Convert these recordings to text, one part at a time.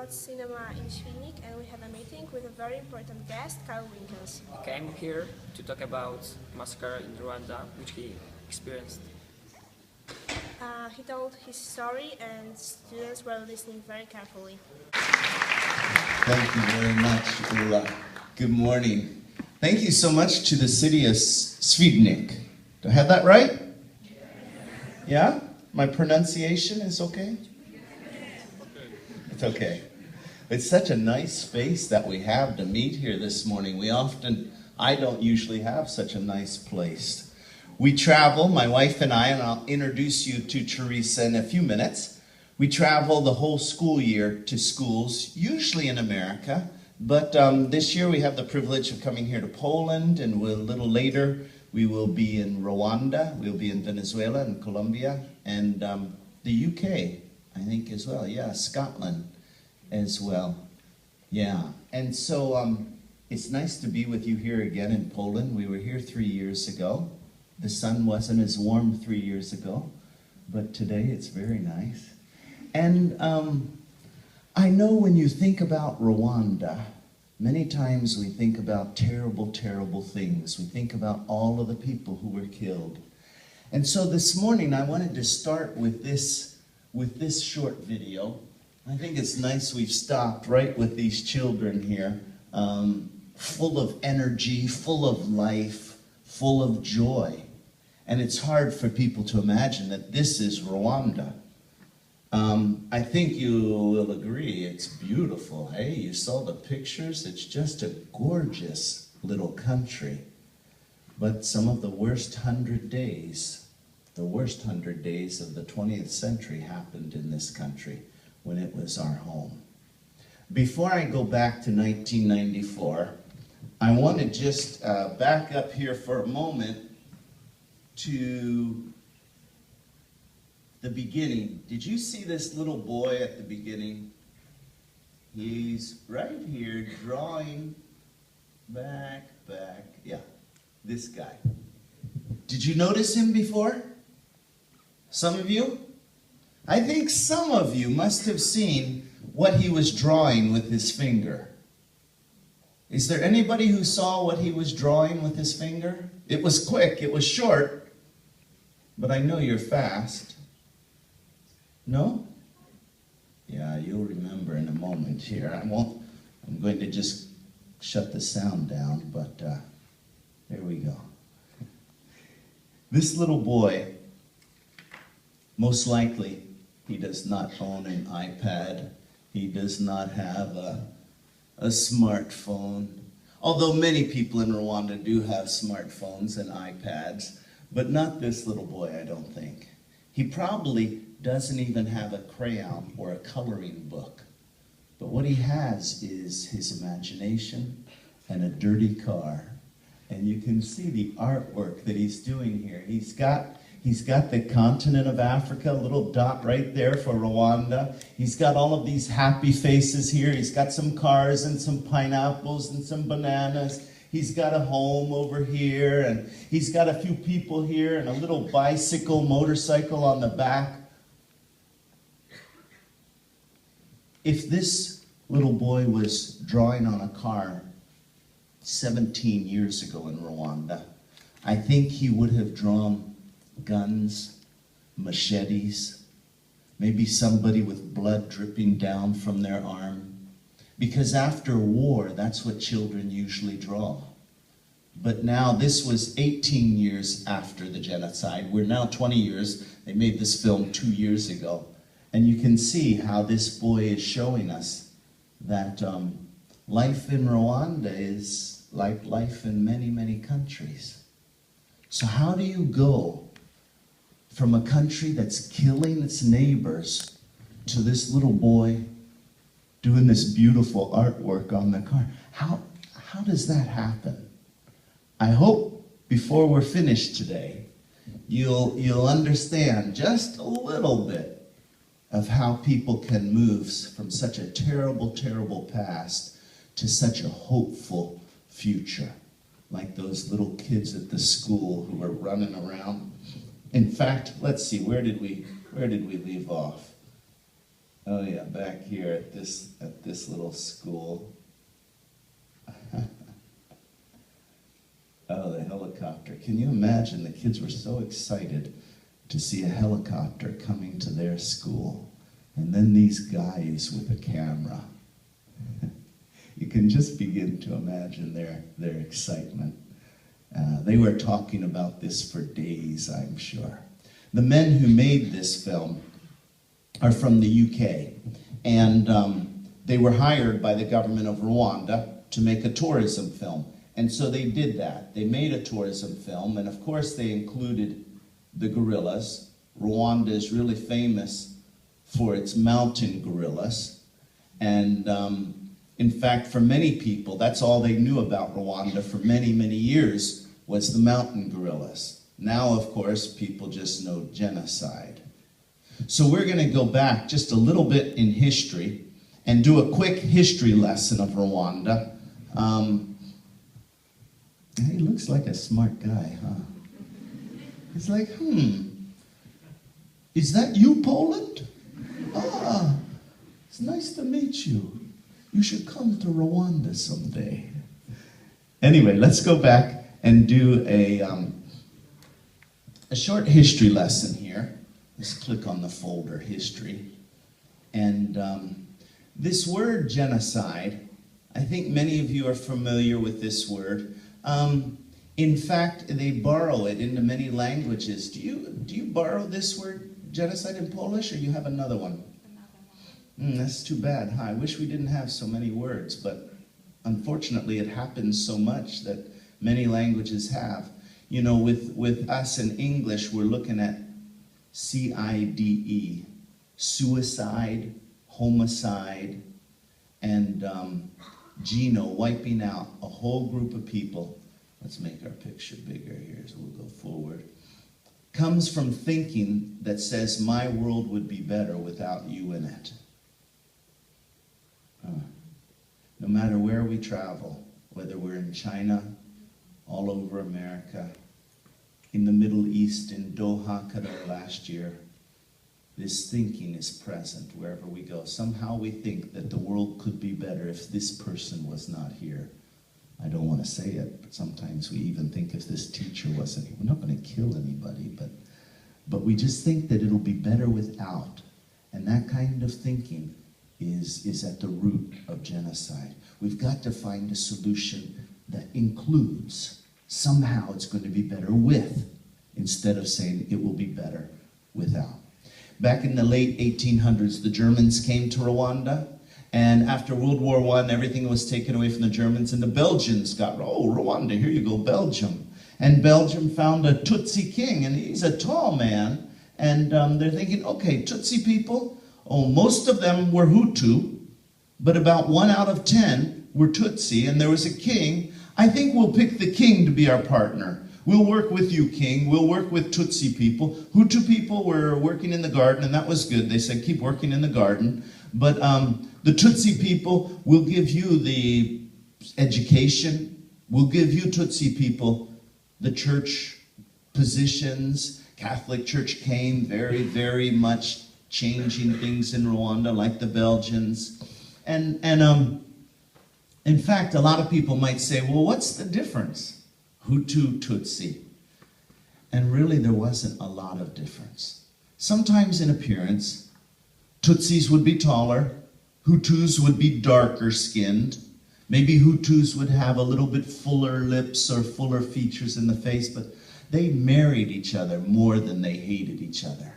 about cinema in Świdnik, and we had a meeting with a very important guest, Carl Wilkens. He came here to talk about massacre in Rwanda, which he experienced. He told his story, and students were listening very carefully. Thank you very much, Ula. Good morning. Thank you so much to the city of Świdnik. Do I have that right? Yeah? My pronunciation is okay? It's okay. It's such a nice space that we have to meet here this morning. I don't usually have such a nice place. We travel, my wife and I'll introduce you to Teresa in a few minutes. We travel the whole school year to schools, usually in America, but this year we have the privilege of coming here to Poland, and a little later we will be in Rwanda, we'll be in Venezuela and Colombia, and the UK, I think as well, yeah, Scotland as well, yeah. And so it's nice to be with you here again in Poland. We were here 3 years ago. The sun wasn't as warm 3 years ago, but today it's very nice. And I know when you think about Rwanda, many times we think about terrible, terrible things. We think about all of the people who were killed. And so this morning I wanted to start with this short video. I think it's nice we've stopped right with these children here, full of energy, full of life, full of joy. And it's hard for people to imagine that this is Rwanda. I think you will agree, it's beautiful. Hey, you saw the pictures? It's just a gorgeous little country. But some of the worst 100 days of the 20th century happened in this country when it was our home. Before I go back to 1994, I want to just back up here for a moment to the beginning. Did you see this little boy at the beginning? He's right here drawing back, yeah, this guy. Did you notice him before? Some of you? I think some of you must have seen what he was drawing with his finger. Is there anybody who saw what he was drawing with his finger? It was quick, it was short, but I know you're fast. No? Yeah, you'll remember in a moment here. I'm going to just shut the sound down, but there we go. This little boy, most likely, he does not own an iPad. He does not have a smartphone. Although many people in Rwanda do have smartphones and iPads, but not this little boy, I don't think. He probably doesn't even have a crayon or a coloring book. But what he has is his imagination and a dirty car. And you can see the artwork that he's doing here. He's got the continent of Africa, a little dot right there for Rwanda. He's got all of these happy faces here. He's got some cars and some pineapples and some bananas. He's got a home over here, and he's got a few people here and a little bicycle, motorcycle on the back. If this little boy was drawing on a car 17 years ago in Rwanda, I think he would have drawn guns, machetes, maybe somebody with blood dripping down from their arm. Because after war, that's what children usually draw. But now, this was 18 years after the genocide. We're now 20 years. They made this film 2 years ago. And you can see how this boy is showing us that life in Rwanda is like life in many, many countries. So how do you go from a country that's killing its neighbors to this little boy doing this beautiful artwork on the car? How does that happen? I hope before we're finished today, you'll understand just a little bit of how people can move from such a terrible, terrible past to such a hopeful future. Like those little kids at the school who were running around. In fact, let's see, where did we leave off? Oh yeah, back here at this little school. Oh, the helicopter. Can you imagine? The kids were so excited to see a helicopter coming to their school. And then these guys with a camera. You can just begin to imagine their excitement. They were talking about this for days, I'm sure. The men who made this film are from the UK. And they were hired by the government of Rwanda to make a tourism film. And so they did that. They made a tourism film, and of course they included the gorillas. Rwanda is really famous for its mountain gorillas. And in fact, for many people, that's all they knew about Rwanda for many, many years was the mountain gorillas. Now, of course, people just know genocide. So we're going to go back just a little bit in history and do a quick history lesson of Rwanda. He looks like a smart guy, huh? He's like, is that you, Poland? Ah, it's nice to meet you. You should come to Rwanda someday. Anyway, let's go back and do a short history lesson here. Let's click on the folder, history. And this word genocide, I think many of you are familiar with this word. In fact, they borrow it into many languages. Do you borrow this word, genocide, in Polish, or you have another one? That's too bad, huh? I wish we didn't have so many words, but unfortunately it happens so much that many languages have. You know, with us in English, we're looking at CIDE, suicide, homicide, and Geno, wiping out a whole group of people. Let's make our picture bigger here so we'll go forward. Comes from thinking that says my world would be better without you in it. No matter where we travel, whether we're in China, all over America, in the Middle East, in Doha, Qatar last year, this thinking is present wherever we go. Somehow we think that the world could be better if this person was not here. I don't want to say it, but sometimes we even think if this teacher wasn't here. We're not going to kill anybody, but we just think that it'll be better without. And that kind of thinking is at the root of genocide. We've got to find a solution that includes somehow it's going to be better with, instead of saying it will be better without. Back in the late 1800s, the Germans came to Rwanda, and after World War I, everything was taken away from the Germans, and the Belgians got, oh, Rwanda, here you go, Belgium. And Belgium found a Tutsi king, and he's a tall man, and they're thinking, okay, Tutsi people, oh, most of them were Hutu, but about 1 out of 10 were Tutsi, and there was a king. I think we'll pick the king to be our partner. We'll work with you, king. We'll work with Tutsi people. Hutu people were working in the garden, and that was good. They said, keep working in the garden. But the Tutsi people will give you the education. We'll give you, Tutsi people, the church positions. Catholic Church came very, very much changing things in Rwanda, like the Belgians. And in fact, a lot of people might say, well, what's the difference? Hutu, Tutsi. And really there wasn't a lot of difference. Sometimes in appearance, Tutsis would be taller, Hutus would be darker skinned, maybe Hutus would have a little bit fuller lips or fuller features in the face, but they married each other more than they hated each other.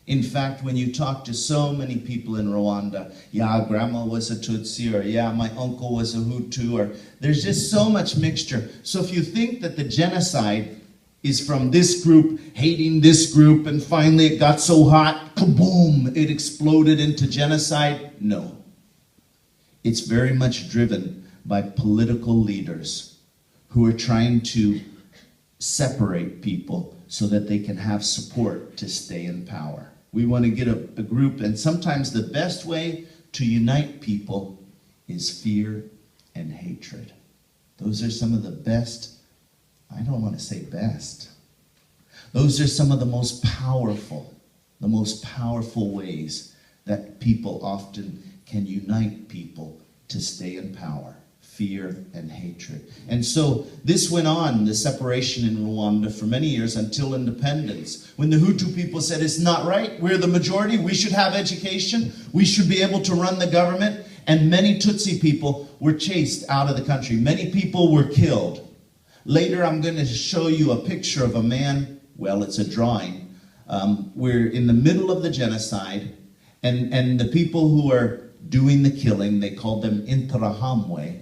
In fact, when you talk to so many people in Rwanda, yeah, grandma was a Tutsi, or yeah, my uncle was a Hutu, or there's just so much mixture. So if you think that the genocide is from this group hating this group, and finally it got so hot, kaboom, it exploded into genocide, no. It's very much driven by political leaders who are trying to separate people so that they can have support to stay in power. We want to get a group, and sometimes the best way to unite people is fear and hatred. Those are some of the best, I don't want to say best. Those are some of the most powerful ways that people often can unite people to stay in power. Fear and hatred. And so this went on, the separation in Rwanda, for many years until independence. When the Hutu people said, it's not right, we're the majority, we should have education, we should be able to run the government, and many Tutsi people were chased out of the country. Many people were killed. Later I'm going to show you a picture of a man, well, it's a drawing. We're in the middle of the genocide, and the people who are doing the killing, they called them Interahamwe.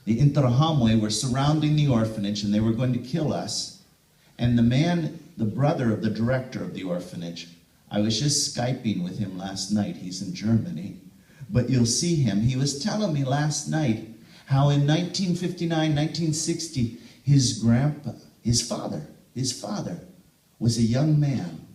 The Interahamwe were surrounding the orphanage and they were going to kill us. And the man, the brother of the director of the orphanage, I was just Skyping with him last night. He's in Germany. But you'll see him. He was telling me last night how in 1959, 1960, his father was a young man.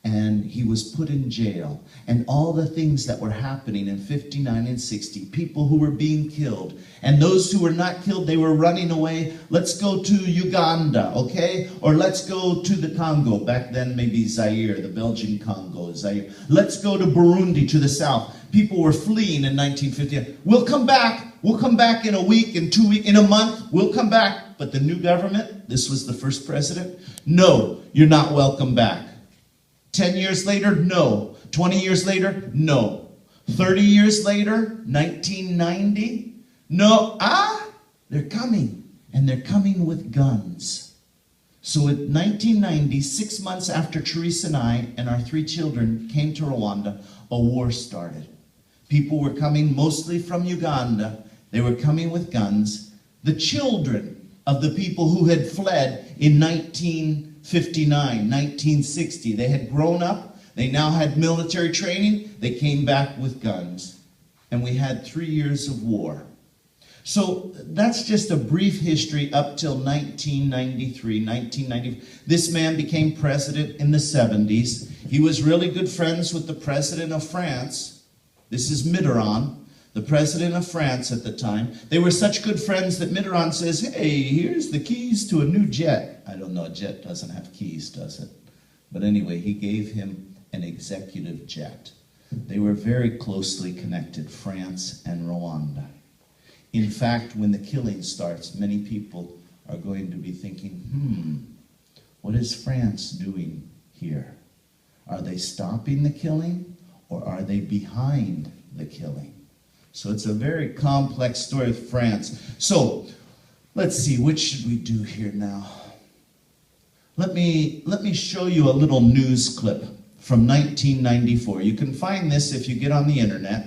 And he was put in jail. And all the things that were happening in 59 and 60, people who were being killed. And those who were not killed, they were running away. Let's go to Uganda, okay? Or let's go to the Congo. Back then, maybe Zaire, the Belgian Congo, Zaire. Let's go to Burundi, to the south. People were fleeing in 1950. We'll come back. We'll come back in a week, in 2 weeks, in a month. We'll come back. But the new government, this was the first president, no, you're not welcome back. 10 years later, no. 20 years later, no. 30 years later, 1990, no. They're coming. And they're coming with guns. So in 1990, 6 months after Teresa and I and our 3 children came to Rwanda, a war started. People were coming mostly from Uganda. They were coming with guns. The children of the people who had fled in 1959, 1960. They had grown up. They now had military training. They came back with guns. And we had 3 years of war. So that's just a brief history up till 1993, 1990. This man became president in the 70s. He was really good friends with the president of France. This is Mitterrand, the president of France at the time. They were such good friends that Mitterrand says, hey, here's the keys to a new jet. I don't know, a jet doesn't have keys, does it? But anyway, he gave him an executive jet. They were very closely connected, France and Rwanda. In fact, when the killing starts, many people are going to be thinking, what is France doing here? Are they stopping the killing, or are they behind the killing? So it's a very complex story of France. So let's see, what should we do here now? Let me show you a little news clip from 1994. You can find this if you get on the internet.